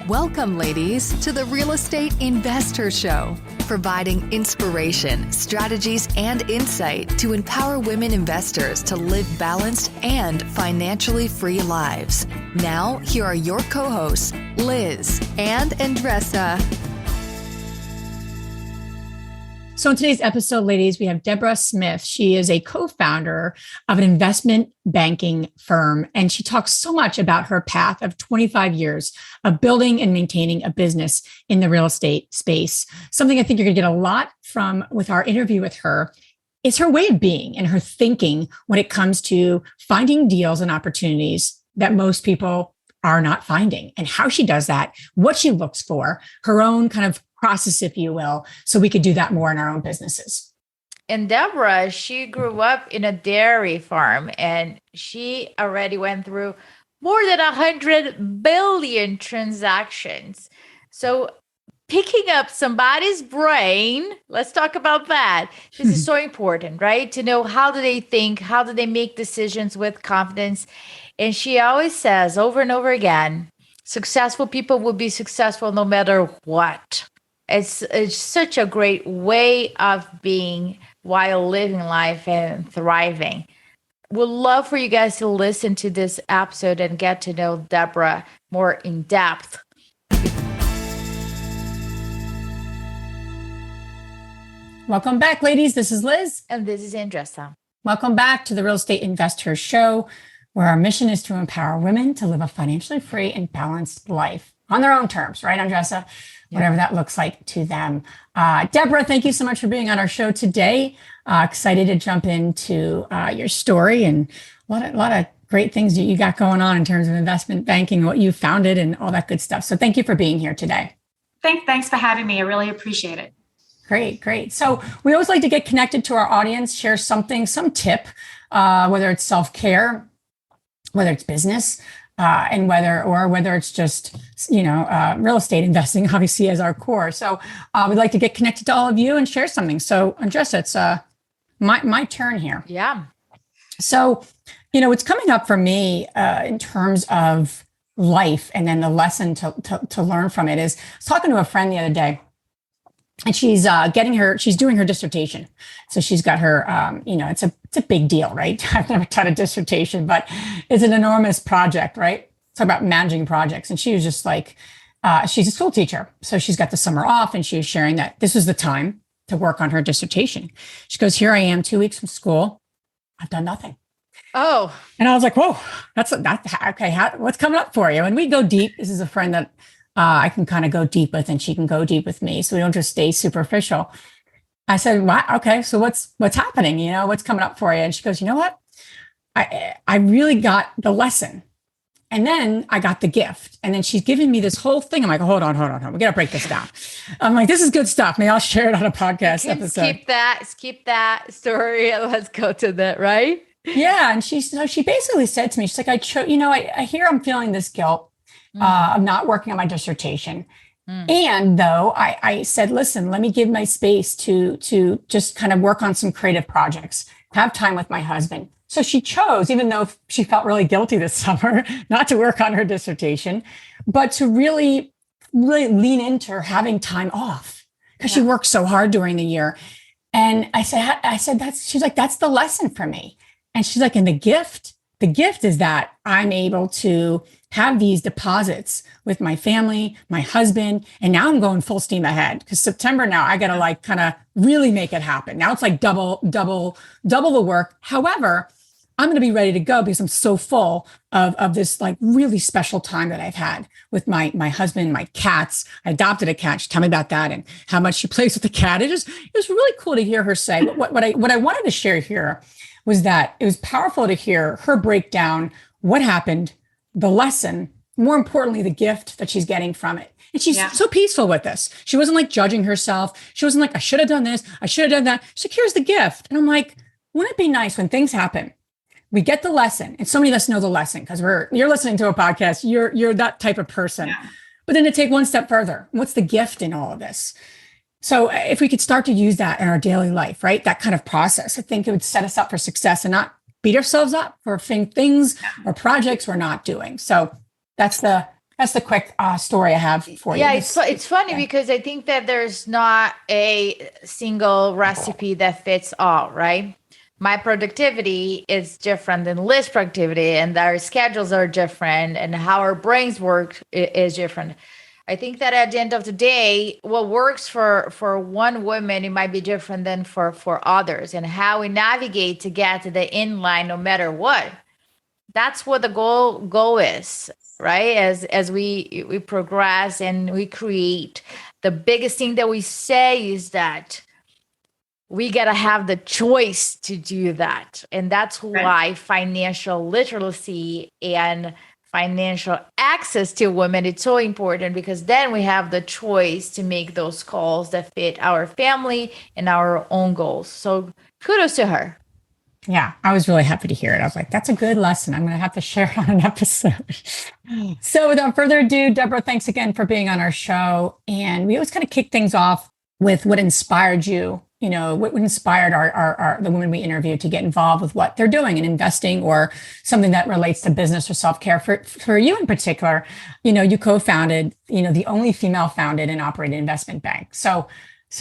Welcome, ladies, to the Real Estate Investor Show, providing inspiration, strategies, and insight to empower women investors to live balanced and financially free lives. Now, here are your co-hosts, Liz and Andressa. So in today's episode, ladies, we have Deborah Smith. She is a co-founder of an investment banking firm, and she talks so much about her path of 25 years of building and maintaining a business in the real estate space. Something I think you're going to get a lot from with our interview with her is her way of being and her thinking when it comes to finding deals and opportunities that most people are not finding, and how she does that, what she looks for, her own kind of process, if you will, so we could do that more in our own businesses. And Deborah, she grew up in a dairy farm, and she already went through more than 100 billion transactions. So picking up somebody's brain, let's talk about that. This is so important, right? To know how do they think, how do they make decisions with confidence. And she always says over and over again, successful people will be successful no matter what. It's such a great way of being while living life and thriving. Would love for you guys to listen to this episode and get to know Deborah more in depth. Welcome back, ladies. This is Liz. And this is Andressa. Welcome back to the Real Estate Investors Show, where our mission is to empower women to live a financially free and balanced life on their own terms, right, Andressa? Whatever that looks like to them. Deborah, thank you so much for being on our show today. Excited to jump into your story and a lot of great things that you got going on in terms of investment banking, what you founded and all that good stuff. So thank you for being here today. Thanks for having me. I really appreciate it. Great. So we always like to get connected to our audience, share something, some tip, whether it's self-care, whether it's business, and whether it's just, real estate investing, obviously, as our core. So we'd like to get connected to all of you and share something. So Andressa, it's my turn here. Yeah. So, it's coming up for me in terms of life, and then the lesson to learn from it is, I was talking to a friend the other day, and she's doing her dissertation. So she's got her, it's a big deal, right? I've never done a dissertation, but it's an enormous project, right? Talk about managing projects. And she was just like, she's a school teacher. So she's got the summer off, and she was sharing that this was the time to work on her dissertation. She goes, here I am 2 weeks from school. I've done nothing. Oh. And I was like, whoa, that's okay. What's coming up for you? And we go deep. This is a friend that I can kind of go deep with, and she can go deep with me. So we don't just stay superficial. I said, wow, okay, so what's happening? What's coming up for you? And she goes, you know what? I really got the lesson. And then I got the gift. And then she's giving me this whole thing. I'm like, hold on. We got to break this down. I'm like, this is good stuff. Maybe I'll share it on a podcast episode. Skip that story. Let's go to that, right? Yeah. And she basically said to me, she's like, I hear I'm feeling this guilt of not working on my dissertation. And though I said, listen, let me give my space to just kind of work on some creative projects, have time with my husband. So she chose, even though she felt really guilty this summer, not to work on her dissertation, but to really, really lean into having time off, because she worked so hard during the year. And I said, she's like, that's the lesson for me. And she's like, and the gift is that I'm able to have these deposits with my family, my husband, and now I'm going full steam ahead, because September now I got to kind of really make it happen. Now it's like double the work. However, I'm going to be ready to go because I'm so full of this like really special time that I've had with my husband, my cats. I adopted a cat. She told me about that and how much she plays with the cat. It was really cool to hear her say. What I wanted to share here was that it was powerful to hear her break down what happened, the lesson, more importantly, the gift that she's getting from it. And she's so peaceful with this. She wasn't like judging herself. She wasn't like, I should have done this. I should have done that. She's like, here's the gift. And I'm like, wouldn't it be nice when things happen, we get the lesson, and so many of us know the lesson because you're listening to a podcast. You're that type of person. Yeah. But then to take one step further, what's the gift in all of this? So if we could start to use that in our daily life, right? That kind of process, I think it would set us up for success and not beat ourselves up for things or projects we're not doing. So that's the That's the quick story I have for you. Yeah, it's funny because I think that there's not a single recipe that fits all, right? My productivity is different than Liz's productivity, and our schedules are different, and how our brains work is different. I think that at the end of the day, what works for one woman, it might be different than for others, and how we navigate to get to the inline no matter what. That's what the goal is, right? As we progress and we create, the biggest thing that we say is that we got to have the choice to do that. And that's why financial literacy and financial access to women is so important, because then we have the choice to make those calls that fit our family and our own goals. So kudos to her. Yeah, I was really happy to hear it. I was like, that's a good lesson. I'm going to have to share it on an episode. So without further ado, Deborah, thanks again for being on our show. And we always kind of kick things off with what inspired you, what inspired the women we interviewed to get involved with what they're doing and investing, or something that relates to business or self-care. For you in particular, you co-founded, the only female founded and operated investment bank. So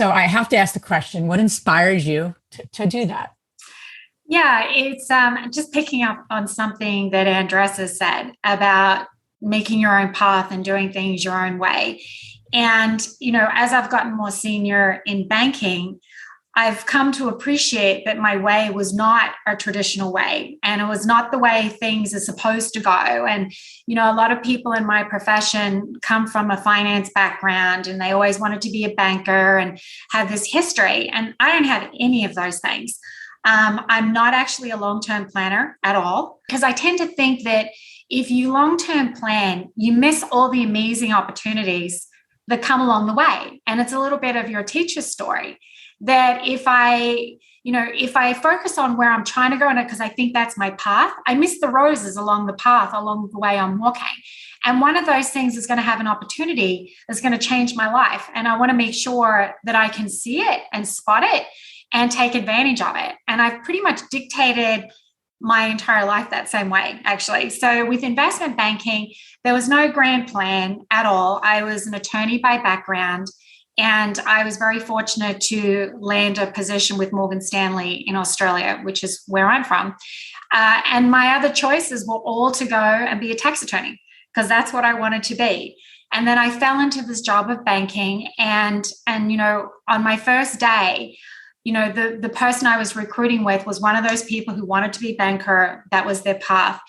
I have to ask the question, what inspires you to do that? Yeah, it's just picking up on something that Andressa said about making your own path and doing things your own way. And, as I've gotten more senior in banking, I've come to appreciate that my way was not a traditional way, and it was not the way things are supposed to go. And, a lot of people in my profession come from a finance background, and they always wanted to be a banker and have this history. And I don't have any of those things. I'm not actually a long-term planner at all, because I tend to think that if you long-term plan, you miss all the amazing opportunities that come along the way. And it's a little bit of your teacher's story, that if I focus on where I'm trying to go, because I think that's my path, I miss the roses along the path, along the way I'm walking. And one of those things is going to have an opportunity that's going to change my life. And I want to make sure that I can see it and spot it and take advantage of it. And I've pretty much dictated my entire life that same way, actually. So with investment banking, there was no grand plan at all. I was an attorney by background, and I was very fortunate to land a position with Morgan Stanley in Australia, which is where I'm from. And my other choices were all to go and be a tax attorney, because that's what I wanted to be. And then I fell into this job of banking, and on my first day, the person I was recruiting with was one of those people who wanted to be a banker. That was their path.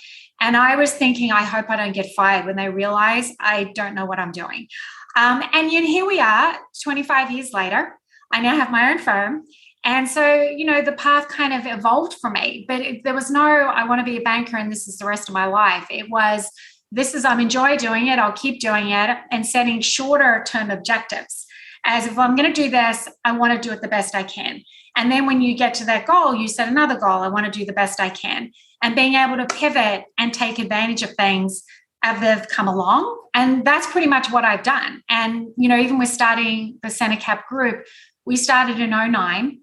And I was thinking, I hope I don't get fired when they realize I don't know what I'm doing. And yet here we are, 25 years later. I now have my own firm. And so, the path kind of evolved for me. But there was no, I want to be a banker and this is the rest of my life. It was, I'm enjoy doing it. I'll keep doing it, and setting shorter term objectives. As if I'm going to do this, I want to do it the best I can. And then when you get to that goal, you set another goal. I want to do the best I can. And being able to pivot and take advantage of things as they've come along. And that's pretty much what I've done. And, even with starting the CenterCap Group, we started in 2009.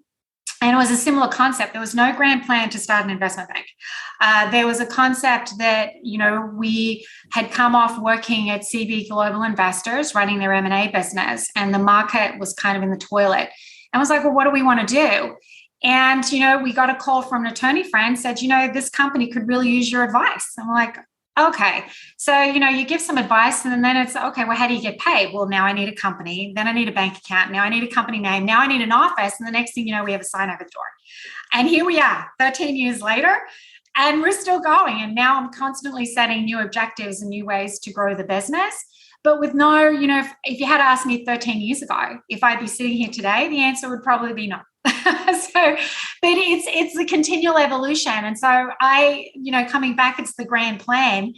And it was a similar concept. There was no grand plan to start an investment bank. There was a concept that, we had come off working at CB Global Investors, running their M&A business, and the market was kind of in the toilet. And I was like, well, what do we want to do? And, we got a call from an attorney friend, said, this company could really use your advice. I'm like, okay. So, you give some advice, and then it's, okay, well, how do you get paid? Well, now I need a company. Then I need a bank account. Now I need a company name. Now I need an office. And the next thing you know, we have a sign over the door. And here we are 13 years later, and we're still going. And now I'm constantly setting new objectives and new ways to grow the business. But with no, if you had asked me 13 years ago, if I'd be sitting here today, the answer would probably be no. But it's a continual evolution. And so coming back, it's the grand plan.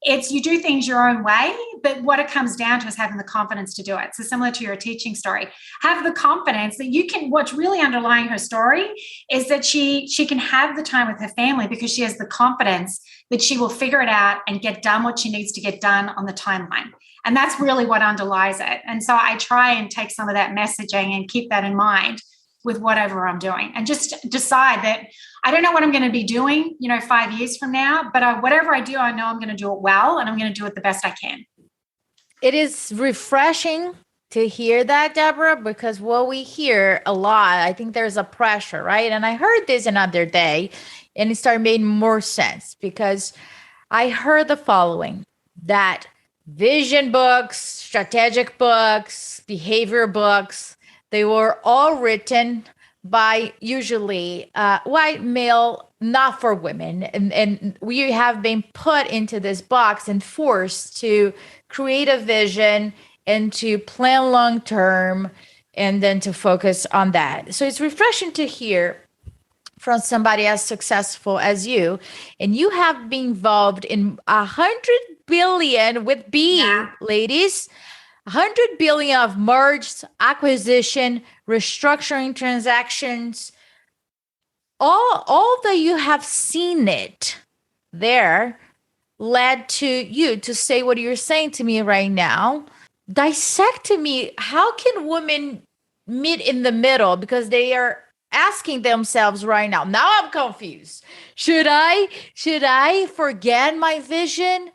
It's you do things your own way, but what it comes down to is having the confidence to do it. So similar to your teaching story, have the confidence that you can, what's really underlying her story is that she can have the time with her family because she has the confidence that she will figure it out and get done what she needs to get done on the timeline. And that's really what underlies it. And so I try and take some of that messaging and keep that in mind with whatever I'm doing, and just decide that I don't know what I'm going to be doing, 5 years from now, but whatever I do, I know I'm going to do it well, and I'm going to do it the best I can. It is refreshing to hear that, Deborah, because what we hear a lot, I think there's a pressure, right? And I heard this another day and it started making more sense because I heard the following, that vision books, strategic books, behavior books, they were all written by usually white male, not for women. And we have been put into this box and forced to create a vision and to plan long term and then to focus on that. So it's refreshing to hear from somebody as successful as you, and you have been involved in 100 billion with B, ladies, 100 billion of merged acquisition, restructuring transactions. All that you have seen it there led to you to say what you're saying to me right now. Dissect to me, how can women meet in the middle? Because they are asking themselves right now. Now I'm confused. Should I forget my vision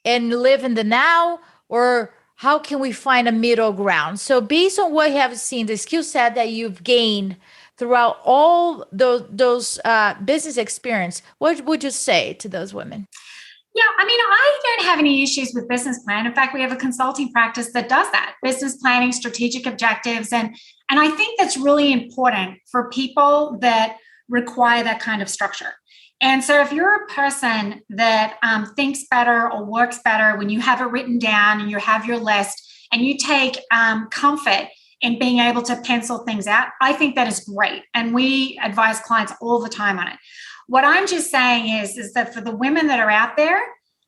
and live in the now, or how can we find a middle ground? So based on what you have seen, the skill set that you've gained throughout all those business experience, what would you say to those women? Yeah, I mean, I don't have any issues with business plan. In fact, we have a consulting practice that does that, business planning, strategic objectives. And I think that's really important for people that require that kind of structure. And so if you're a person that thinks better or works better when you have it written down and you have your list and you take comfort in being able to pencil things out, I think that is great. And we advise clients all the time on it. What I'm just saying is that for the women that are out there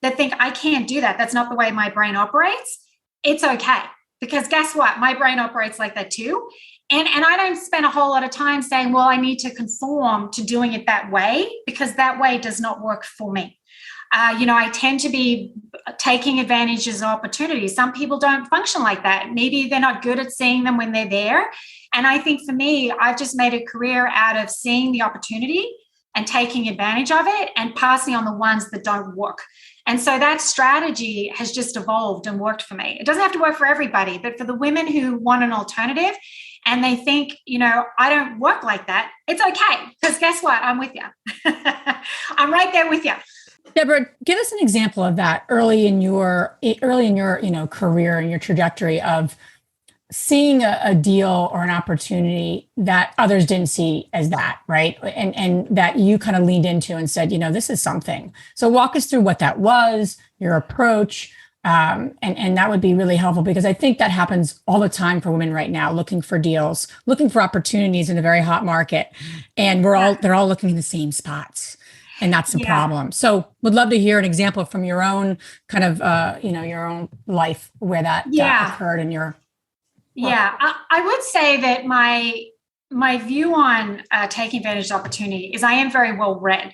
that think, I can't do that, that's not the way my brain operates, it's okay. Because guess what? My brain operates like that too. And I don't spend a whole lot of time saying, well, I need to conform to doing it that way, because that way does not work for me. I tend to be taking advantages of opportunities. Some people don't function like that. Maybe they're not good at seeing them when they're there. And I think for me, I've just made a career out of seeing the opportunity and taking advantage of it and passing on the ones that don't work. And so that strategy has just evolved and worked for me. It doesn't have to work for everybody, but for the women who want an alternative and they think, I don't work like that, it's okay. Because guess what? I'm with you. I'm right there with you. Deborah, give us an example of that early in your career and your trajectory of seeing a deal or an opportunity that others didn't see as that, right? And that you kind of leaned into and said, this is something. So walk us through what that was, your approach, and that would be really helpful, because I think that happens all the time for women right now, looking for deals, looking for opportunities in a very hot market. And they're all looking in the same spots. And that's the problem. So would love to hear an example from your own kind of, your own life where that occurred in your. Yeah, I would say that my view on taking advantage of opportunity is I am very well read,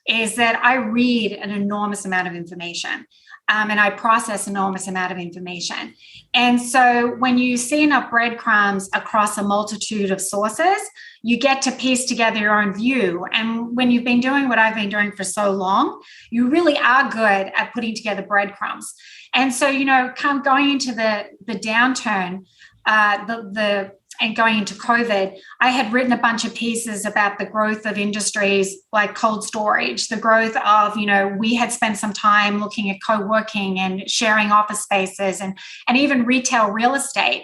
is that I read an enormous amount of information and I process an enormous amount of information. And so when you see enough breadcrumbs across a multitude of sources, you get to piece together your own view. And when you've been doing what I've been doing for so long, you really are good at putting together breadcrumbs. And so, kind of going into the downturn, and going into COVID, I had written a bunch of pieces about the growth of industries like cold storage, the growth of, we had spent some time looking at co-working and sharing office spaces and even retail real estate.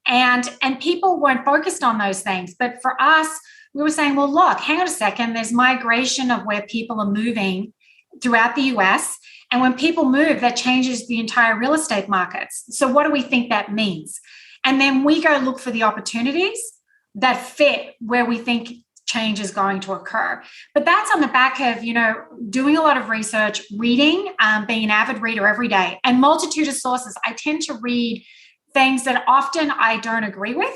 And people weren't focused on those things. But for us, we were saying, well, look, hang on a second, there's migration of where people are moving throughout the US. And when people move, that changes the entire real estate markets. So what do we think that means? And then we go look for the opportunities that fit where we think change is going to occur. But that's on the back of, doing a lot of research, reading, being an avid reader every day, and multitude of sources. I tend to read things that often I don't agree with,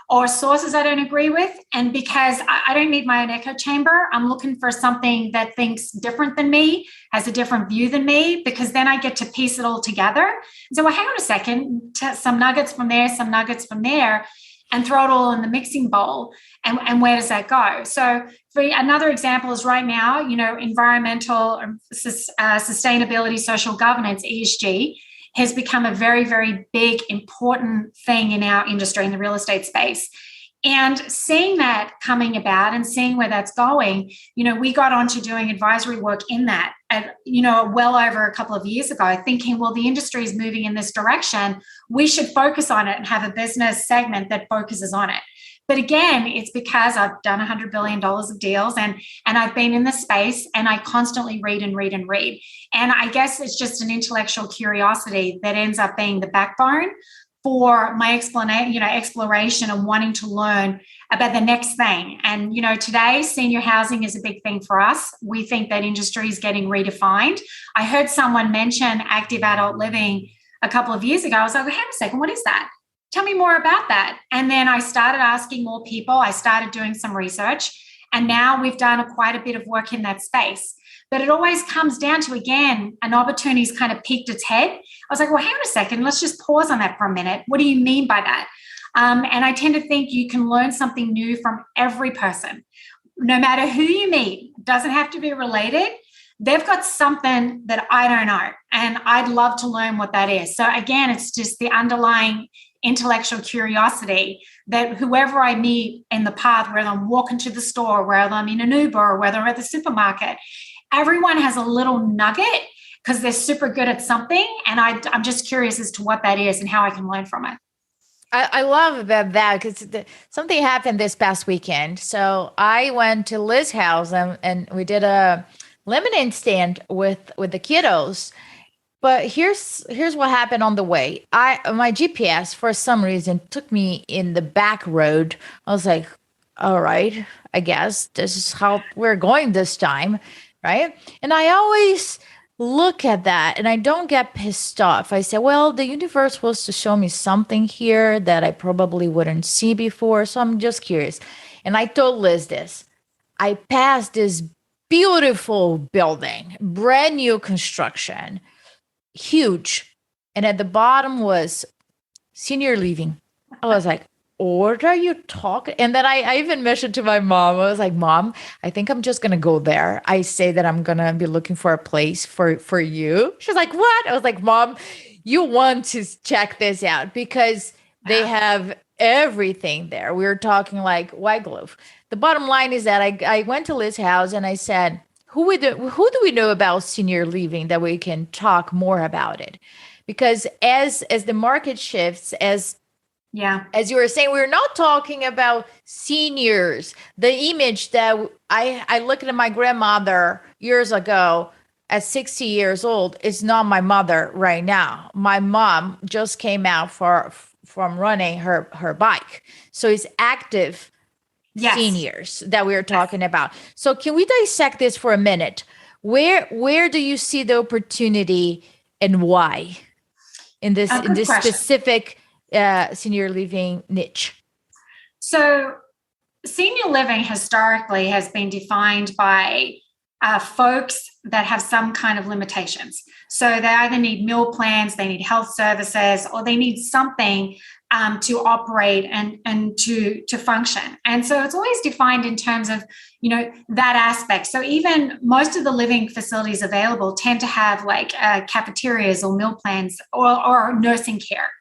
or sources I don't agree with. And because I don't need my own echo chamber, I'm looking for something that thinks different than me, has a different view than me, because then I get to piece it all together. And so, well, hang on a second, some nuggets from there, some nuggets from there, and throw it all in the mixing bowl. And where does that go? So for another example is right now, environmental sustainability, social governance, ESG, has become a very, very big, important thing in our industry, in the real estate space. And seeing that coming about and seeing where that's going, we got on to doing advisory work in that, well over a couple of years ago, thinking, well, the industry is moving in this direction. We should focus on it and have a business segment that focuses on it. But again, it's because I've done $100 billion of deals and I've been in the space and I constantly read and read and read. And I guess it's just an intellectual curiosity that ends up being the backbone for my exploration and wanting to learn about the next thing. And, today senior housing is a big thing for us. We think that industry is getting redefined. I heard someone mention active adult living a couple of years ago. I was like, well, hang on a second, what is that? Tell me more about that. And then I started asking more people. I started doing some research. And now we've done quite a bit of work in that space. But it always comes down to, again, an opportunity's kind of peeked its head. I was like, well, hang on a second. Let's just pause on that for a minute. What do you mean by that? And I tend to think you can learn something new from every person. No matter who you meet, doesn't have to be related. They've got something that I don't know. And I'd love to learn what that is. So again, it's just the underlying intellectual curiosity that whoever I meet in the path, whether I'm walking to the store, whether I'm in an Uber, or whether I'm at the supermarket, everyone has a little nugget because they're super good at something. And I'm just curious as to what that is and how I can learn from it. I love about that because something happened this past weekend. So I went to Liz's house and we did a lemonade stand with the kiddos. But here's what happened on the way. My GPS, for some reason, took me in the back road. I was like, all right, I guess this is how we're going this time, right? And I always look at that and I don't get pissed off. I say, well, the universe wants to show me something here that I probably wouldn't see before. So I'm just curious. And I told Liz this. I passed this beautiful building, brand new construction, huge. And at the bottom was senior living. I was like, what are you talking? And then I even mentioned to my mom, I was like, Mom, I think I'm just going to go there. I say that I'm going to be looking for a place for you. She's like, what? I was like, Mom, you want to check this out because they have everything there. We were talking like white glove. The bottom line is that I went to Liz's house and I said, who do we know about senior living that we can talk more about it? Because as the market shifts, as you were saying, we're not talking about seniors. The image that I looked at my grandmother years ago at 60 years old is not my mother right now. My mom just came out from running her bike. So it's active seniors that we're talking about. So can we dissect this for a minute? Where do you see the opportunity and why in this specific senior living niche? So senior living historically has been defined by folks that have some kind of limitations. So they either need meal plans, they need health services, or they need something to operate and to function. And so it's always defined in terms of, that aspect. So even most of the living facilities available tend to have like cafeterias or meal plans or nursing care.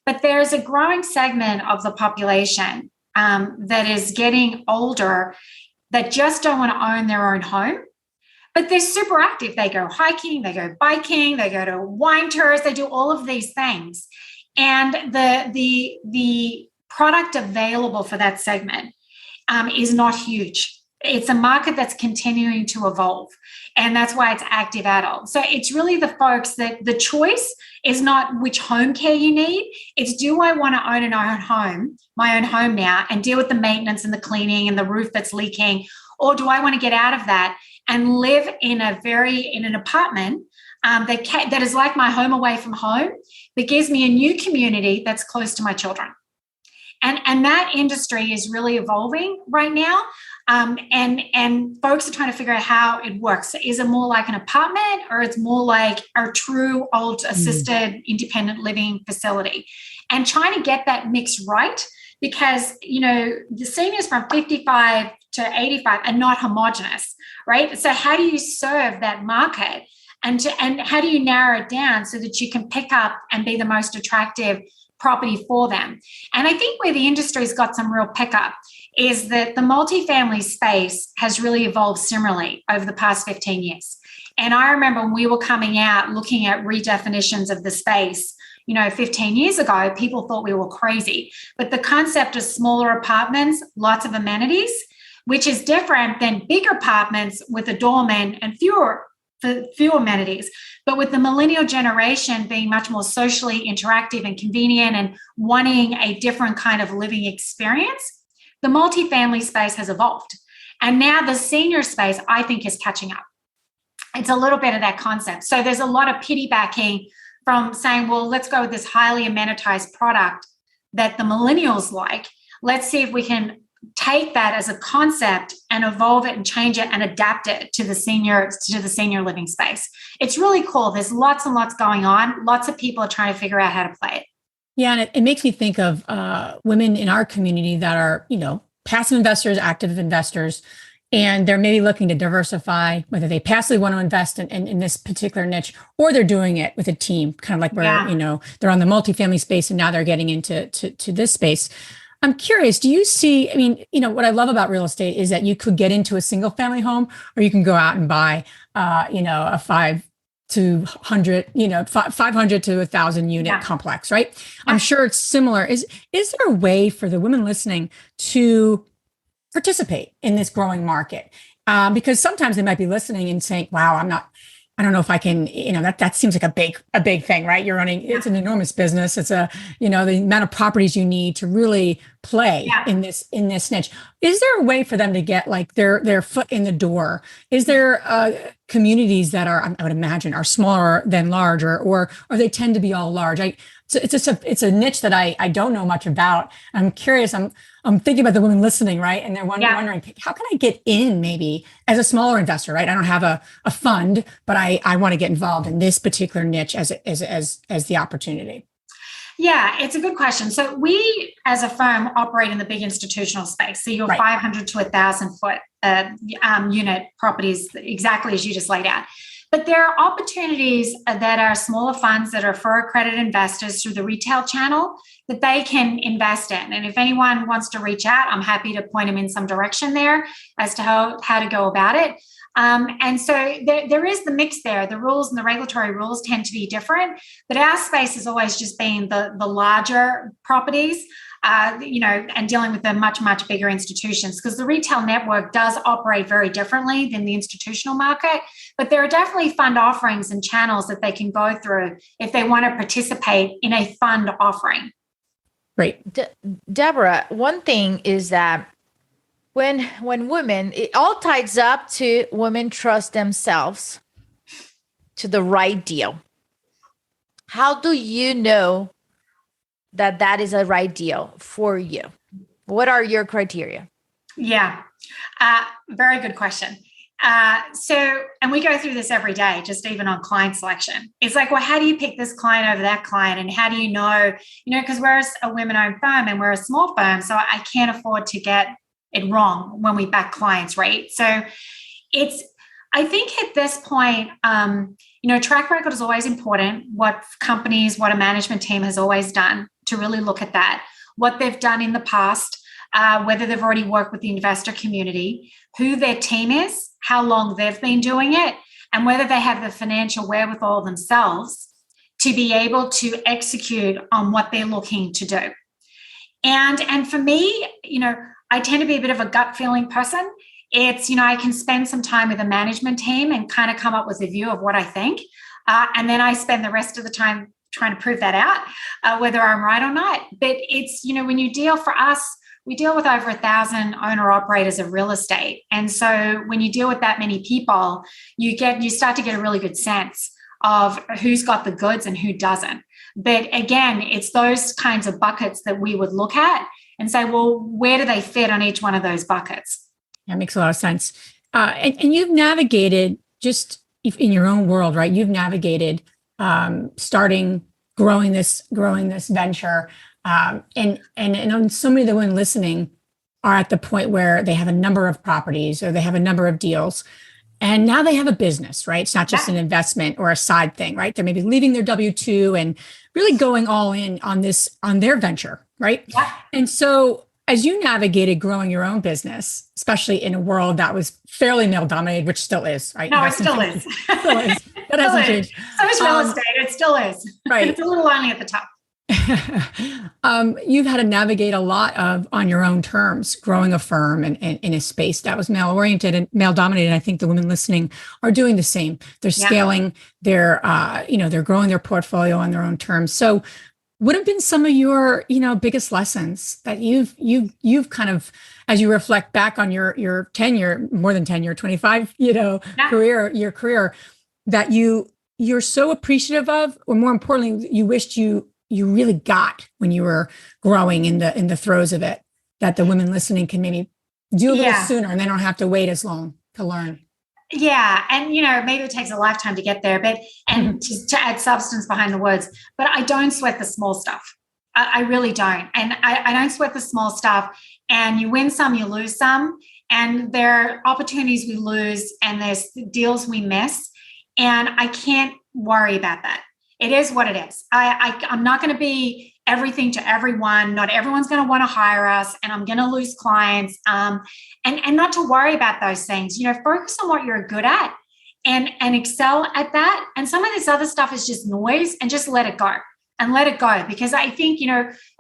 But there's a growing segment of the population that is getting older that just don't want to own their own home. But they're super active. They go hiking, they go biking, they go to wine tours, they do all of these things. And the product available for that segment is not huge. It's a market that's continuing to evolve. And that's why it's active adult. So it's really the folks that the choice is not which home care you need. It's do I want to own my own home now and deal with the maintenance and the cleaning and the roof that's leaking? Or do I want to get out of that and live in an apartment that is like my home away from home, that gives me a new community that's close to my children? And that industry is really evolving right now. And folks are trying to figure out how it works. Is it more like an apartment or it's more like a true old assisted independent living facility? And trying to get that mix right, because, the seniors from 55 to 85 are not homogenous, right? So how do you serve that market and how do you narrow it down so that you can pick up and be the most attractive property for them? And I think where the industry's got some real pickup is that the multifamily space has really evolved similarly over the past 15 years. And I remember when we were coming out looking at redefinitions of the space, 15 years ago, people thought we were crazy. But the concept of smaller apartments, lots of amenities, which is different than bigger apartments with a doorman and fewer amenities. But with the millennial generation being much more socially interactive and convenient and wanting a different kind of living experience, the multifamily space has evolved. And now the senior space, I think, is catching up. It's a little bit of that concept. So there's a lot of piggybacking from saying, well, let's go with this highly amenitized product that the millennials like. Let's see if we can take that as a concept and evolve it and change it and adapt it to the senior living space. It's really cool. There's lots and lots going on. Lots of people are trying to figure out how to play it. Yeah, and it makes me think of women in our community that are, passive investors, active investors, and they're maybe looking to diversify, whether they passively want to invest in this particular niche, or they're doing it with a team, kind of like where, they're on the multifamily space and now they're getting into this space. I'm curious, do you see, what I love about real estate is that you could get into a single family home, or you can go out and buy, a 500 to 1,000 unit complex, right? Yeah. I'm sure it's similar. Is there a way for the women listening to participate in this growing market? Because sometimes they might be listening and saying, wow, I don't know if I can, that seems like a big thing, right? You're running, it's an enormous business. It's the amount of properties you need to really play in this niche. Is there a way for them to get like their foot in the door? Is there communities that are, I would imagine, are smaller than large, or they tend to be all large? It's a niche that I don't know much about. I'm curious. I'm thinking about the women listening, right? And they're wondering, how can I get in maybe as a smaller investor, right? I don't have a fund, but I want to get involved in this particular niche as the opportunity. Yeah, it's a good question. So we, as a firm, operate in the big institutional space. So your 500 to 1,000 foot unit properties, exactly as you just laid out. But there are opportunities that are smaller funds that are for accredited investors through the retail channel that they can invest in. And if anyone wants to reach out, I'm happy to point them in some direction there as to how to go about it. And so there is the mix there. The rules and the regulatory rules tend to be different, but our space has always just been the larger properties, and dealing with the much, much bigger institutions, because the retail network does operate very differently than the institutional market. But there are definitely fund offerings and channels that they can go through if they want to participate in a fund offering. Great. Deborah, one thing is that when women, it all ties up to women trust themselves to the right deal. How do you know that is a right deal for you? What are your criteria? Yeah, very good question. And we go through this every day, just even on client selection. It's like, well, how do you pick this client over that client? And how do you know, because we're a women-owned firm and we're a small firm, so I can't afford to get it wrong when we back clients, right? So I think at this point, track record is always important. What a management team has always done to really look at that, what they've done in the past, whether they've already worked with the investor community, who their team is, how long they've been doing it, and whether they have the financial wherewithal themselves to be able to execute on what they're looking to do. And for me, I tend to be a bit of a gut feeling person. It's, I can spend some time with a management team and kind of come up with a view of what I think. And then I spend the rest of the time trying to prove that out, whether I'm right or not. But it's, when you deal for us, we deal with over 1,000 owner operators of real estate. And so when you deal with that many people, you start to get a really good sense of who's got the goods and who doesn't. But again, it's those kinds of buckets that we would look at and say, well, where do they fit on each one of those buckets? That makes a lot of sense. And you've navigated, just in your own world, right? You've navigated growing this venture. And so many of the women listening are at the point where they have a number of properties or they have a number of deals. And now they have a business, right? It's not just an investment or a side thing, right? They're maybe leaving their W-2 and really going all in on their venture, right? Yeah. And so as you navigated growing your own business, especially in a world that was fairly male dominated, which still is, right? No, it still is. Still is. That hasn't changed. So is real estate. It still is. Right. It's a little lonely at the top. You've had to navigate a lot on your own terms, growing a firm and in a space that was male oriented and male dominated. I think the women listening are doing the same. They're scaling they're growing their portfolio on their own terms. So what have been some of your, biggest lessons that you've kind of, as you reflect back on your tenure, more than tenure, 25, career, that you're so appreciative of, or more importantly, you wished you really got when you were growing in the throes of it, that the women listening can maybe do a little sooner and they don't have to wait as long to learn. Yeah. And, maybe it takes a lifetime to get there, and to add substance behind the words, but I don't sweat the small stuff. I really don't. And I don't sweat the small stuff. And you win some, you lose some. And there are opportunities we lose and there's deals we miss. And I can't worry about that. It is what it is. I'm not going to be everything to everyone. Not everyone's going to want to hire us, and I'm going to lose clients. And not to worry about those things. Focus on what you're good at and excel at that. And some of this other stuff is just noise, and just let it go. Because I think,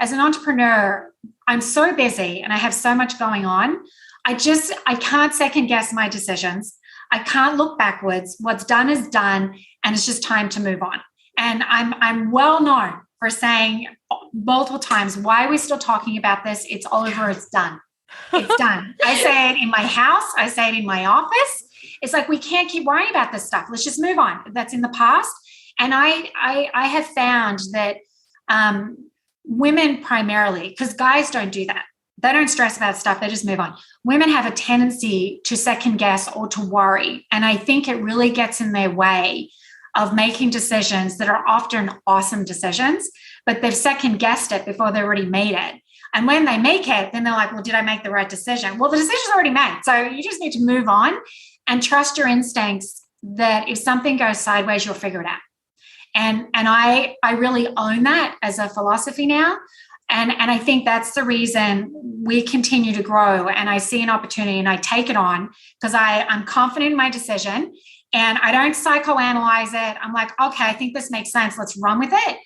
as an entrepreneur, I'm so busy and I have so much going on. I can't second guess my decisions. I can't look backwards. What's done is done, and it's just time to move on. And I'm well known for saying multiple times, why are we still talking about this? It's over. It's done. It's done. I say it in my house. I say it in my office. It's like, we can't keep worrying about this stuff. Let's just move on. That's in the past. And I have found that women primarily, because guys don't do that. They don't stress about stuff. They just move on. Women have a tendency to second guess or to worry. And I think it really gets in their way of making decisions that are often awesome decisions, but they've second guessed it before they already made it. And when they make it, then they're like, well, did I make the right decision? Well, the decision's already made. So you just need to move on and trust your instincts that if something goes sideways, you'll figure it out. And I really own that as a philosophy now. And I think that's the reason we continue to grow. And I see an opportunity and I take it on because I'm confident in my decision. And I don't psychoanalyze it. I'm like, okay, I think this makes sense. Let's run with it.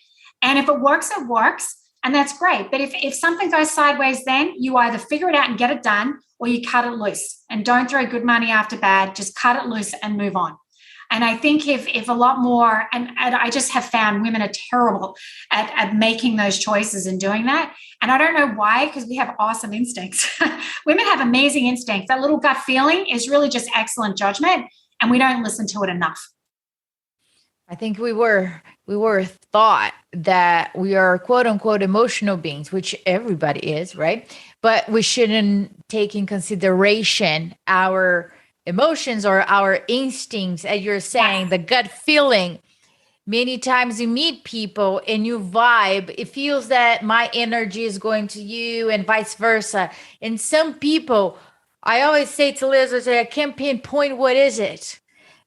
And if it works, it works. And that's great. But if something goes sideways, then you either figure it out and get it done, or you cut it loose. And don't throw good money after bad. Just cut it loose and move on. And I think if a lot more, and I just have found women are terrible at making those choices and doing that. And I don't know why, because we have awesome instincts. Women have amazing instincts. That little gut feeling is really just excellent judgment. And we don't listen to it enough. I think we were taught that we are quote unquote emotional beings, which everybody is, right? But we shouldn't take in consideration our emotions or our instincts, as you're saying, the gut feeling. Many times you meet people and you vibe, it feels that my energy is going to you and vice versa. And some people, I always say to Liz, I can't pinpoint what is it,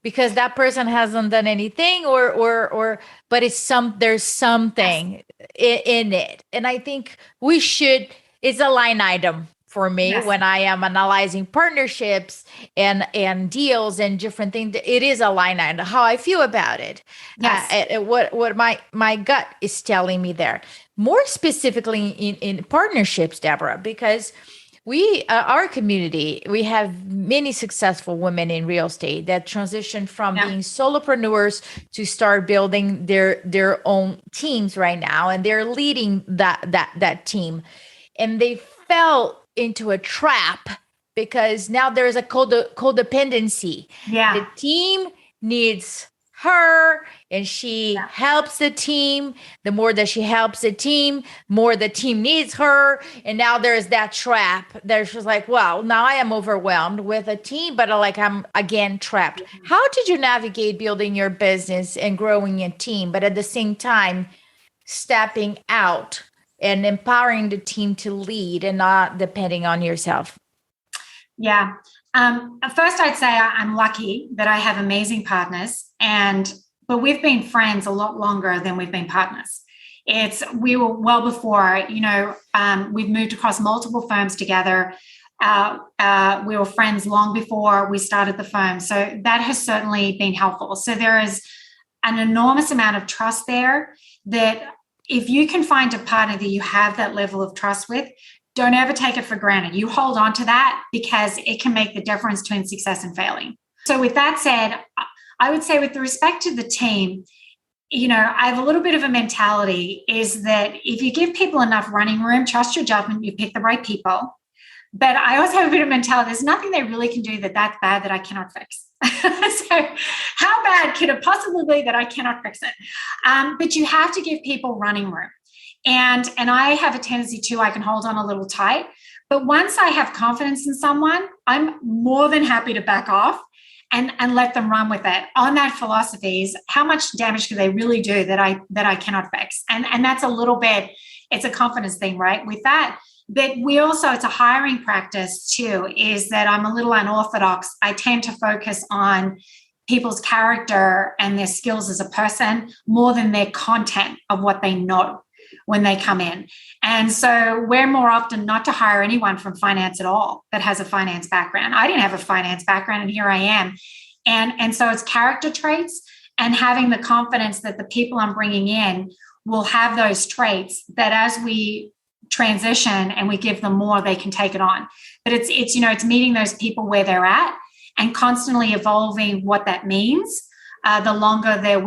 because that person hasn't done anything or but there's something in it. And I think it's a line item for me when I am analyzing partnerships and deals and different things. It is a line item, how I feel about it. Yes. What my gut is telling me there. More specifically in partnerships, Deborah, because our community, we have many successful women in real estate that transition from being solopreneurs to start building their own teams right now. And they're leading that team. And they fell into a trap because now there's a codependency. Yeah. The team needs her and she helps the team. The more that she helps the team, more the team needs her. And now there's that trap. There's just like, well, now I am overwhelmed with a team, but I'm again trapped. How did you navigate building your business and growing a team, but at the same time stepping out and empowering the team to lead and not depending on yourself? Yeah. First, I'd say I'm lucky that I have amazing partners, but we've been friends a lot longer than we've been partners. We were well before, we've moved across multiple firms together. We were friends long before we started the firm. So that has certainly been helpful. So there is an enormous amount of trust there that if you can find a partner that you have that level of trust with, don't ever take it for granted. You hold on to that because it can make the difference between success and failing. So with that said, I would say with respect to the team, I have a little bit of a mentality is that if you give people enough running room, trust your judgment, you pick the right people. But I also have a bit of mentality. There's nothing they really can do that's bad that I cannot fix. So how bad could it possibly be that I cannot fix it? But you have to give people running room. And I have a tendency too, I can hold on a little tight. But once I have confidence in someone, I'm more than happy to back off and let them run with it. On that philosophy is how much damage do they really do that I cannot fix? And that's a little bit, it's a confidence thing, right? With that. But it's a hiring practice too, is that I'm a little unorthodox. I tend to focus on people's character and their skills as a person more than their content of what they know when they come in. And so we're more often not to hire anyone from finance at all that has a finance background. I didn't have a finance background and here I am. And so it's character traits and having the confidence that the people I'm bringing in will have those traits that as we transition and we give them more, they can take it on. But it's meeting those people where they're at and constantly evolving what that means. The longer they're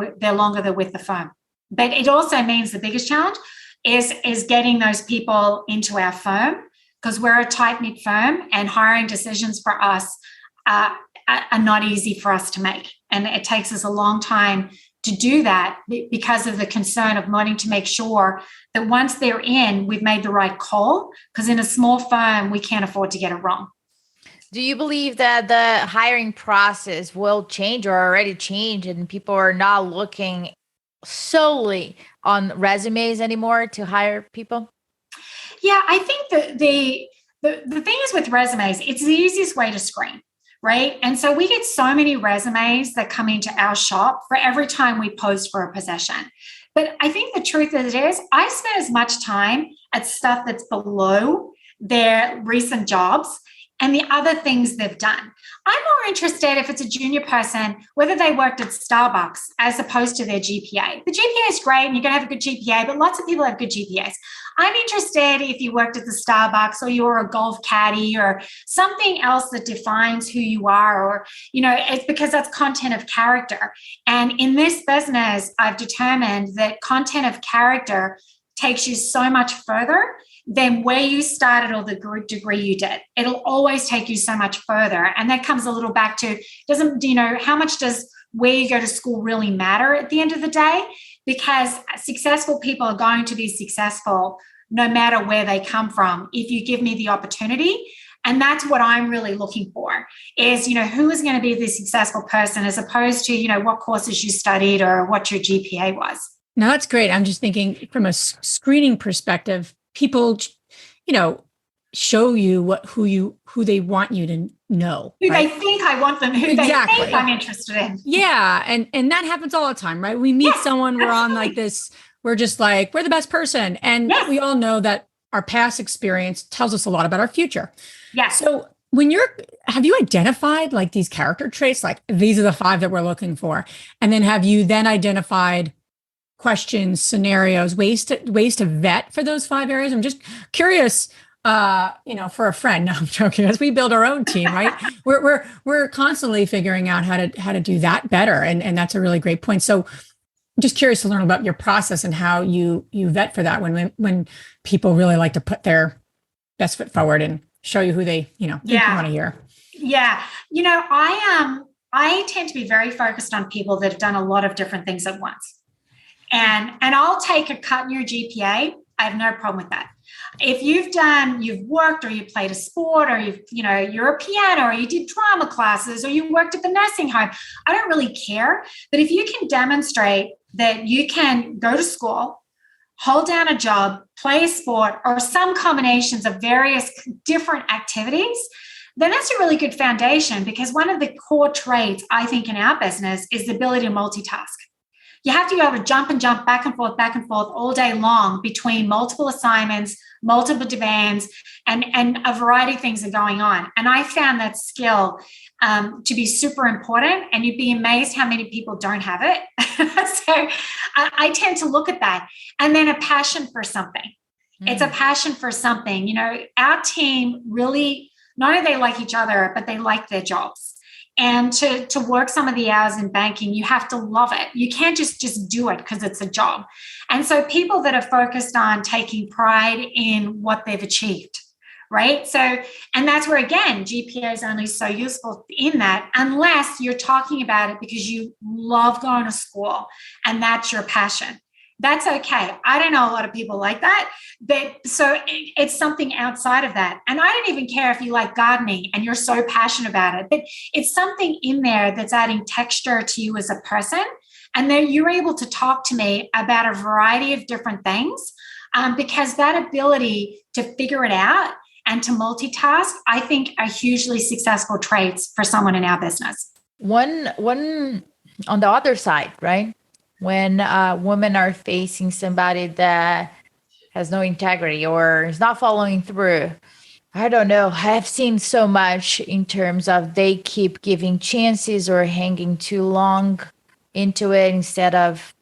with the firm. But it also means the biggest challenge is getting those people into our firm because we're a tight-knit firm and hiring decisions for us are not easy for us to make. And it takes us a long time to do that because of the concern of wanting to make sure that once they're in, we've made the right call, because in a small firm, we can't afford to get it wrong. Do you believe that the hiring process will change or already change and people are not looking solely on resumes anymore to hire people? Yeah, I think that the thing is with resumes, it's the easiest way to screen. Right. And so we get so many resumes that come into our shop for every time we post for a position. But I think the truth of it is I spend as much time at stuff that's below their recent jobs and the other things they've done. I'm more interested if it's a junior person, whether they worked at Starbucks as opposed to their GPA. The GPA is great and you're going to have a good GPA, but lots of people have good GPAs. I'm interested if you worked at the Starbucks or you're a golf caddy or something else that defines who you are, or, it's because that's content of character. And in this business, I've determined that content of character takes you so much further than where you started or the degree you did. It'll always take you so much further. And that comes a little back to, how much does where you go to school really matter at the end of the day? Because successful people are going to be successful no matter where they come from if you give me the opportunity. And that's what I'm really looking for is, who is going to be the successful person as opposed to, what courses you studied or what your GPA was. No, that's great. I'm just thinking from a screening perspective, people, show you who they want you to know. Who right? They think I want them, who exactly. They think I'm interested in. Yeah. And that happens all the time, right? We meet someone, we're absolutely. On like this, we're just like, we're the best person. And we all know that our past experience tells us a lot about our future. Yeah. So have you identified like these character traits, like these are the 5 that we're looking for? And then have you then identified questions, scenarios, ways to vet for those 5 areas? I'm just curious, for a friend. No, I'm joking. As we build our own team, right? we're constantly figuring out how to do that better, and that's a really great point. So, I'm just curious to learn about your process and how you vet for that when people really like to put their best foot forward and show you who they think you want to hear. Yeah, I tend to be very focused on people that have done a lot of different things at once. And I'll take a cut in your GPA. I have no problem with that. If you've worked or you played a sport or you're a piano or you did drama classes or you worked at the nursing home, I don't really care. But if you can demonstrate that you can go to school, hold down a job, play a sport, or some combinations of various different activities, then that's a really good foundation, because one of the core traits, I think, in our business is the ability to multitask. You have to be able to jump back and forth all day long between multiple assignments, multiple demands, and a variety of things are going on. And I found that skill to be super important, and you'd be amazed how many people don't have it. So I tend to look at that. And then a passion for something. It's a passion for something. You know, our team really, not only they like each other, but they like their jobs. And to work some of the hours in banking, you have to love it. You can't just do it because it's a job. And so people that are focused on taking pride in what they've achieved, right? So, and that's where, again, GPA is only so useful in that, unless you're talking about it because you love going to school and that's your passion. That's okay. I don't know a lot of people like that. So it's something outside of that. And I don't even care if you like gardening and you're so passionate about it, but it's something in there that's adding texture to you as a person. And then you're able to talk to me about a variety of different things, because that ability to figure it out and to multitask, I think, are hugely successful traits for someone in our business. One on the other side, right? When women are facing somebody that has no integrity or is not following through, I don't know. I've seen so much in terms of they keep giving chances or hanging too long into it instead of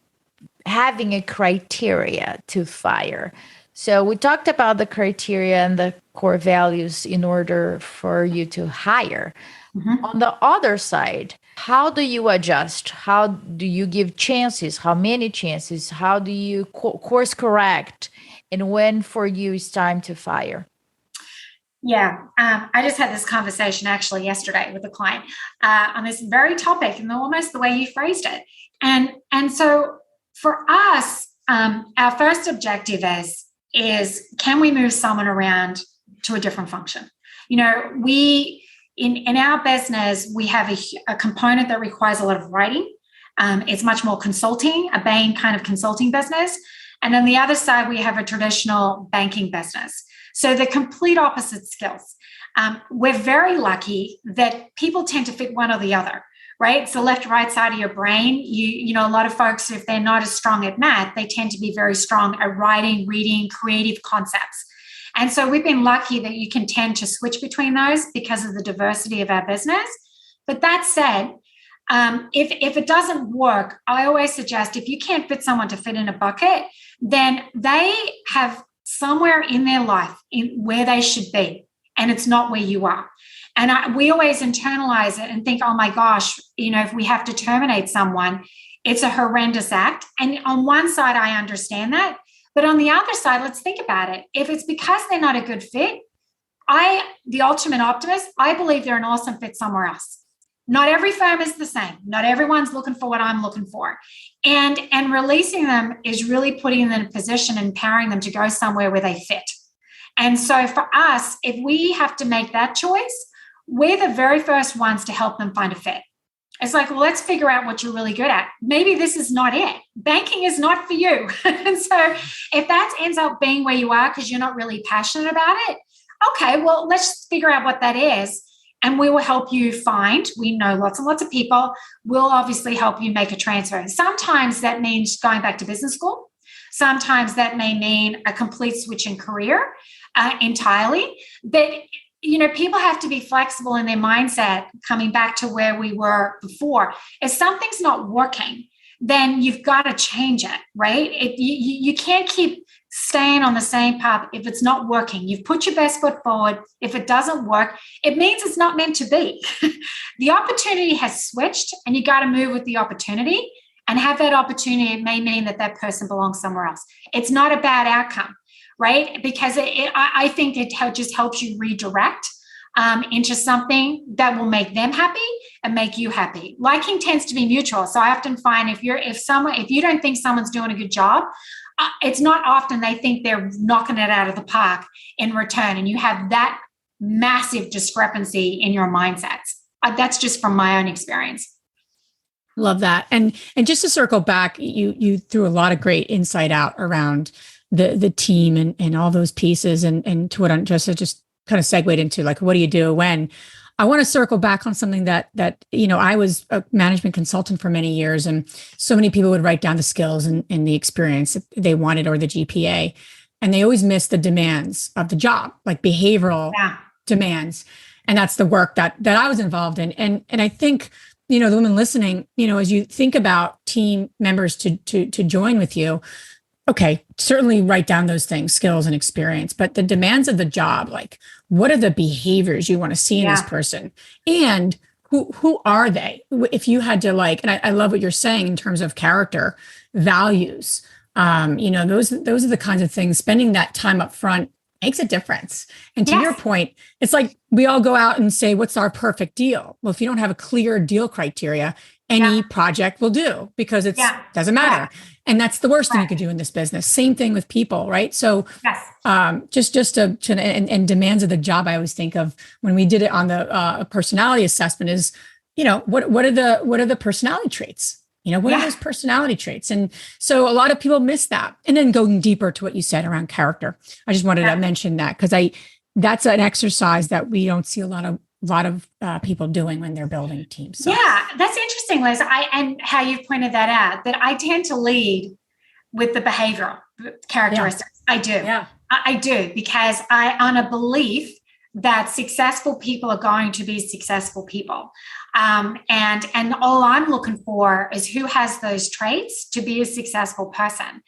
having a criteria to fire. So we talked about the criteria and the core values in order for you to hire. Mm-hmm. On the other side, how do you adjust? How do you give chances? How many chances? How do you course correct? And when for you is time to fire? Yeah, I just had this conversation actually yesterday with a client on this very topic, and almost the way you phrased it. And so for us, our first objective is can we move someone around to a different function? You know, in our business, we have a component that requires a lot of writing. It's much more consulting, a Bain kind of consulting business. And on the other side, we have a traditional banking business. So the complete opposite skills. We're very lucky that people tend to fit one or the other, right? So left, right side of your brain, you know, a lot of folks, if they're not as strong at math, they tend to be very strong at writing, reading, creative concepts. And so we've been lucky that you can tend to switch between those because of the diversity of our business. But that said, if it doesn't work, I always suggest if you can't fit someone to fit in a bucket, then they have somewhere in their life where they should be, and it's not where you are. And we always internalize it and think, oh my gosh, you know, if we have to terminate someone, it's a horrendous act. And on one side, I understand that. But on the other side, let's think about it. If it's because they're not a good fit, the ultimate optimist, I believe they're an awesome fit somewhere else. Not every firm is the same. Not everyone's looking for what I'm looking for. And releasing them is really putting them in a position, empowering them to go somewhere where they fit. And so for us, if we have to make that choice, we're the very first ones to help them find a fit. It's like, well, let's figure out what you're really good at. Maybe this is not it. Banking is not for you. And so if that ends up being where you are because you're not really passionate about it, okay, well, let's figure out what that is. And we will help you find, we know lots and lots of people, we'll obviously help you make a transfer. Sometimes that means going back to business school. Sometimes that may mean a complete switch in career entirely. But you know, people have to be flexible in their mindset, coming back to where we were before. If something's not working, then you've got to change it, right? You can't keep staying on the same path if it's not working. You've put your best foot forward. If it doesn't work, it means it's not meant to be. The opportunity has switched, and you got to move with the opportunity and have that opportunity. It may mean that person belongs somewhere else. It's not a bad outcome, right? Because I think it just helps you redirect into something that will make them happy and make you happy. Liking tends to be mutual. So I often find if you don't think someone's doing a good job, it's not often they think they're knocking it out of the park in return. And you have that massive discrepancy in your mindsets. That's just from my own experience. Love that. And just to circle back, you threw a lot of great insight out around the team and all those pieces. And to what Andressa just kind of segued into like, what do you do when? I want to circle back on something that I was a management consultant for many years, and so many people would write down the skills and the experience they wanted or the GPA, and they always missed the demands of the job, like behavioral demands. And that's the work that I was involved in. And I think, the women listening, as you think about team members to join with you, okay, certainly write down those things, skills and experience, but the demands of the job, like what are the behaviors you want to see in this person, and who are they? If you had to and I love what you're saying in terms of character, values, those are the kinds of things. Spending that time up front makes a difference. And to your point, it's like we all go out and say, what's our perfect deal? Well, if you don't have a clear deal criteria, any project will do, because it doesn't matter. And that's the worst thing you could do in this business. Same thing with people, right? So just and demands of the job, I always think of when we did it on the personality assessment is, what are the personality traits? What are those personality traits? And so a lot of people miss that. And then going deeper to what you said around character, I just wanted to mention that because that's an exercise that we don't see a lot of people doing when they're building teams. So. Yeah, that's interesting, Liz. And how you've pointed that out, that I tend to lead with the behavioral characteristics. I do. Yeah. I do, because I on a belief that successful people are going to be successful people. And all I'm looking for is who has those traits to be a successful person.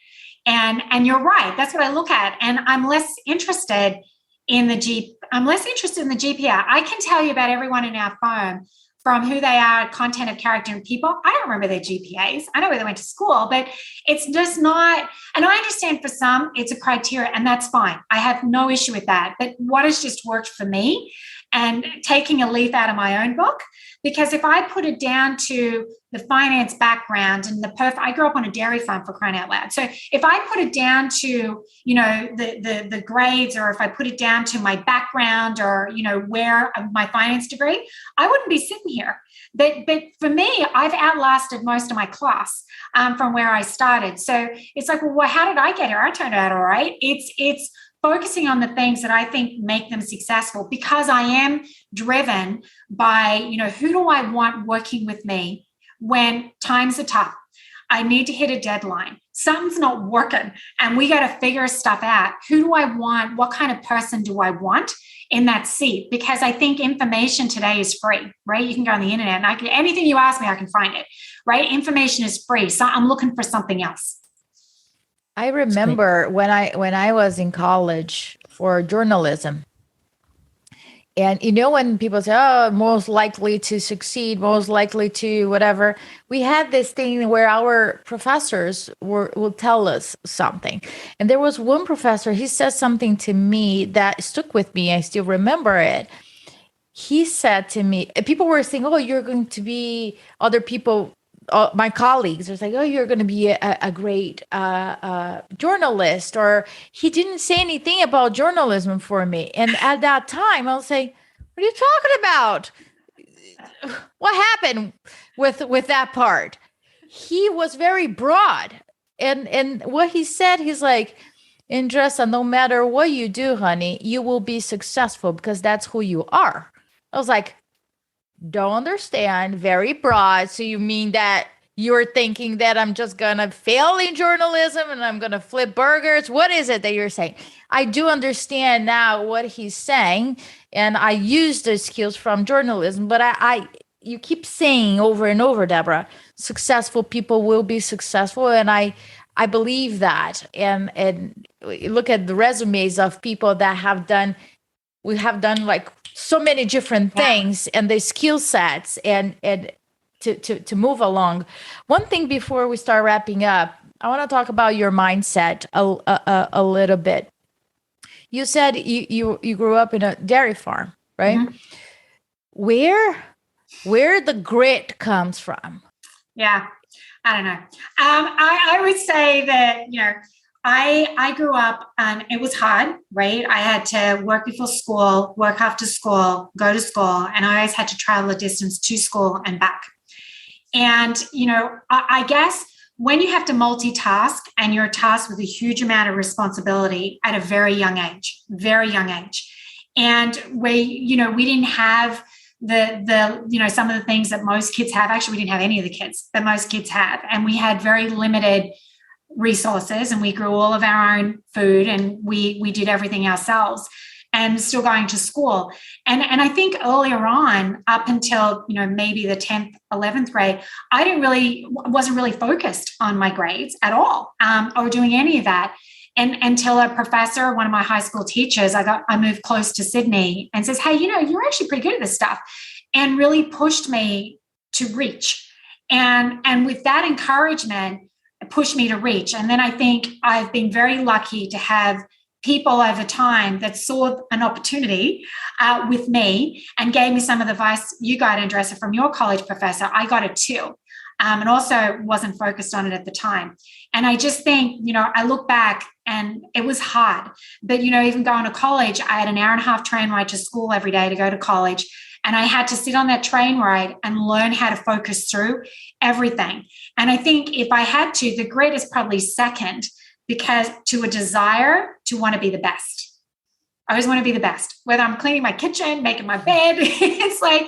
And you're right. That's what I look at. And I'm less interested in the GPA. I can tell you about everyone in our firm, from who they are, content of character and people. I don't remember their GPAs. I know where they went to school, but it's just not, and I understand for some it's a criteria, and that's fine. I have no issue with that. But what has just worked for me, and taking a leaf out of my own book, because if I put it down to the finance background and I grew up on a dairy farm, for crying out loud. So if I put it down to, the grades, or if I put it down to my background, or, where my finance degree, I wouldn't be sitting here. But for me, I've outlasted most of my class from where I started. So it's like, well, how did I get here? I turned out all right. It's focusing on the things that I think make them successful, because I am driven by, who do I want working with me when times are tough? I need to hit a deadline. Something's not working and we got to figure stuff out. Who do I want? What kind of person do I want in that seat? Because I think information today is free, right? You can go on the internet and anything you ask me, I can find it, right? Information is free. So I'm looking for something else. I remember when I was in college for journalism, and when people say, oh, most likely to succeed, most likely to whatever, we had this thing where our professors will tell us something. And there was one professor, he said something to me that stuck with me. I still remember it. He said to me, people were saying, oh, you're going to be, other people, my colleagues are like, oh, you're going to be a great journalist. Or he didn't say anything about journalism for me. And at that time, I was like, what are you talking about? What happened with that part? He was very broad. And what he said, he's like, Andressa, no matter what you do, honey, you will be successful because that's who you are. I was like, don't understand, very broad. So you mean that you're thinking that I'm just going to fail in journalism and I'm going to flip burgers? What is it that you're saying? I do understand now what he's saying. And I use those skills from journalism, but you keep saying over and over, Deborah, successful people will be successful. And I believe that. And look at the resumes of people that we have done like so many different things and the skill sets and to move along. One thing before we start wrapping up, I want to talk about your mindset a little bit. You said you grew up in a dairy farm, right? Mm-hmm. Where the grit comes from? Yeah, I don't know. I would say that, I grew up and it was hard, right? I had to work before school, work after school, go to school, and I always had to travel a distance to school and back. And, I guess when you have to multitask and you're tasked with a huge amount of responsibility at a very young age, And we didn't have some of the things that most kids have. Actually, we didn't have any of the kids that most kids have. And we had very limited resources, and we grew all of our own food, and we did everything ourselves, and still going to school. And I think earlier on, up until, maybe the 10th, 11th grade, I wasn't really focused on my grades at all, or doing any of that. And until a professor, one of my high school teachers, I moved close to Sydney, and says, hey, you're actually pretty good at this stuff, and really pushed me to reach. And with that encouragement, it pushed me to reach. And then I think I've been very lucky to have people over time that saw an opportunity with me and gave me some of the advice you got, Andressa, from your college professor. I got it too. And also wasn't focused on it at the time. And I just think, I look back and it was hard. But, even going to college, I had an hour and a half train ride to school every day to go to college. And I had to sit on that train ride and learn how to focus through everything. And I think if I had to, the grit is probably second, because to a desire to want to be the best. I always want to be the best, whether I'm cleaning my kitchen, making my bed, it's like,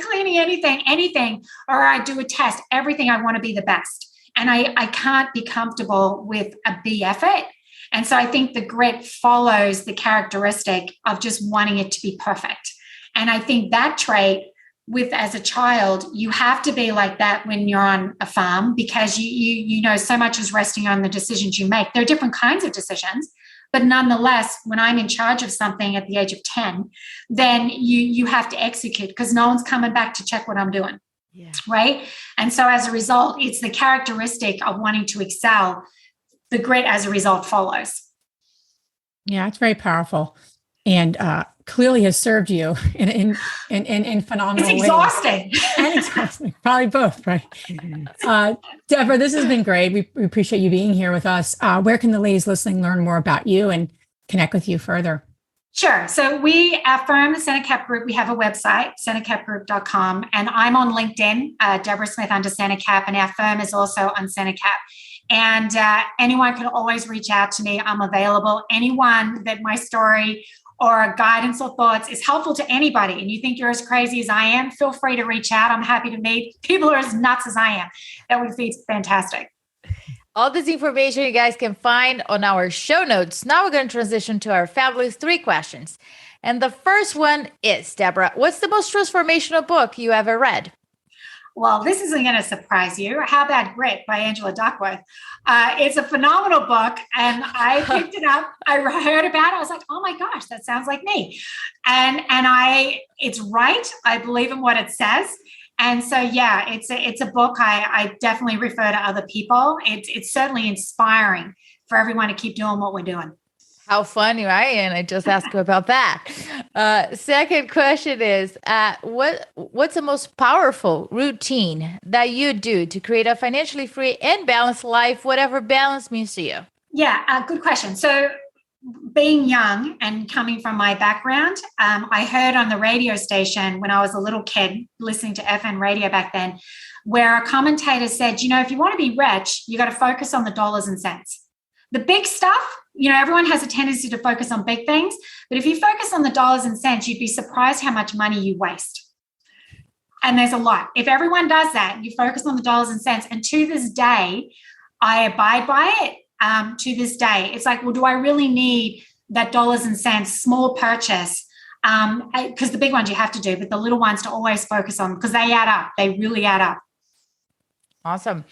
cleaning anything, or I do a test, everything, I want to be the best. And I can't be comfortable with a B effort. And so I think the grit follows the characteristic of just wanting it to be perfect. And I think that trait as a child, you have to be like that when you're on a farm, because you know so much is resting on the decisions you make. There are different kinds of decisions, but nonetheless, when I'm in charge of something at the age of 10, then you have to execute, because no one's coming back to check what I'm doing. Yeah. Right. And so as a result, it's the characteristic of wanting to excel. The grit as a result follows. Yeah, it's very powerful. And clearly has served you in phenomenal ways. It's exhausting. And exhausting. Probably both, right? Deborah, this has been great. We appreciate you being here with us. Where can the ladies listening learn more about you and connect with you further? Sure. So our firm, the CenterCap Group, we have a website, centercapgroup.com, and I'm on LinkedIn, Deborah Smith under CenterCap, and our firm is also on CenterCap. And anyone can always reach out to me. I'm available. Anyone that my story or guidance or thoughts is helpful to anybody, and you think you're as crazy as I am, feel free to reach out. I'm happy to meet people who are as nuts as I am. That would be fantastic. All this information you guys can find on our show notes. Now we're going to transition to our fabulous 3 questions. And the first one is, Deborah, what's the most transformational book you ever read? Well, this isn't going to surprise you. How About Grit by Angela Duckworth. It's a phenomenal book, and I picked it up. I heard about it. I was like, oh my gosh, that sounds like me. And it's right. I believe in what it says. And so, yeah, it's a book I definitely refer to other people. It's certainly inspiring for everyone to keep doing what we're doing. How funny, right? And I just asked you about that. Second question is, what's the most powerful routine that you do to create a financially free and balanced life, whatever balance means to you? Yeah, good question. So being young and coming from my background, I heard on the radio station when I was a little kid listening to FM radio back then, where a commentator said, if you want to be rich, you got to focus on the dollars and cents. The big stuff, everyone has a tendency to focus on big things, but if you focus on the dollars and cents, you'd be surprised how much money you waste. And there's a lot. If everyone does that, you focus on the dollars and cents. And to this day, I abide by it. To this day, it's like, well, do I really need that dollars and cents small purchase? Because the big ones you have to do, but the little ones to always focus on, because they add up. They really add up. Awesome.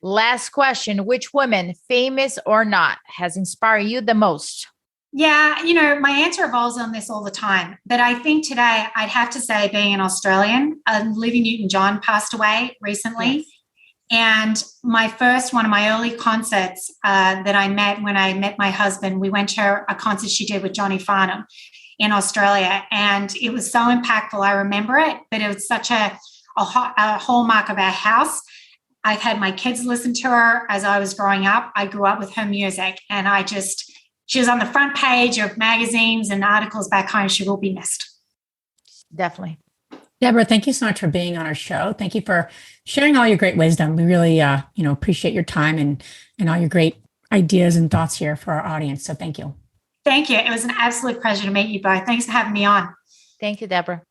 Last question. Which woman, famous or not, has inspired you the most? Yeah, my answer evolves on this all the time. But I think today I'd have to say, being an Australian, Olivia Newton-John passed away recently. Yes. And one of my early concerts that I met when I met my husband, we went to a concert she did with Johnny Farnham in Australia. And it was so impactful. I remember it, but it was such a hallmark of our house. I've had my kids listen to her as I was growing up. I grew up with her music, and she was on the front page of magazines and articles back home. She will be missed. Definitely. Deborah, thank you so much for being on our show. Thank you for sharing all your great wisdom. We really, appreciate your time and all your great ideas and thoughts here for our audience. So thank you. Thank you. It was an absolute pleasure to meet you both. Thanks for having me on. Thank you, Deborah.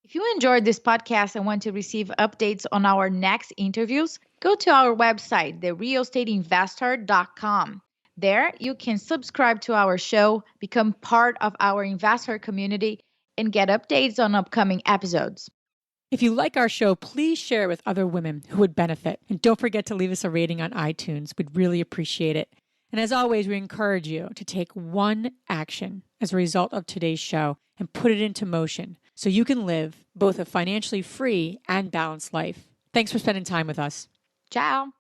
If you enjoyed this podcast and want to receive updates on our next interviews, go to our website, therealestateinvestor.com. There, you can subscribe to our show, become part of our investor community, and get updates on upcoming episodes. If you like our show, please share it with other women who would benefit. And don't forget to leave us a rating on iTunes. We'd really appreciate it. And as always, we encourage you to take one action as a result of today's show and put it into motion so you can live both a financially free and balanced life. Thanks for spending time with us. Ciao.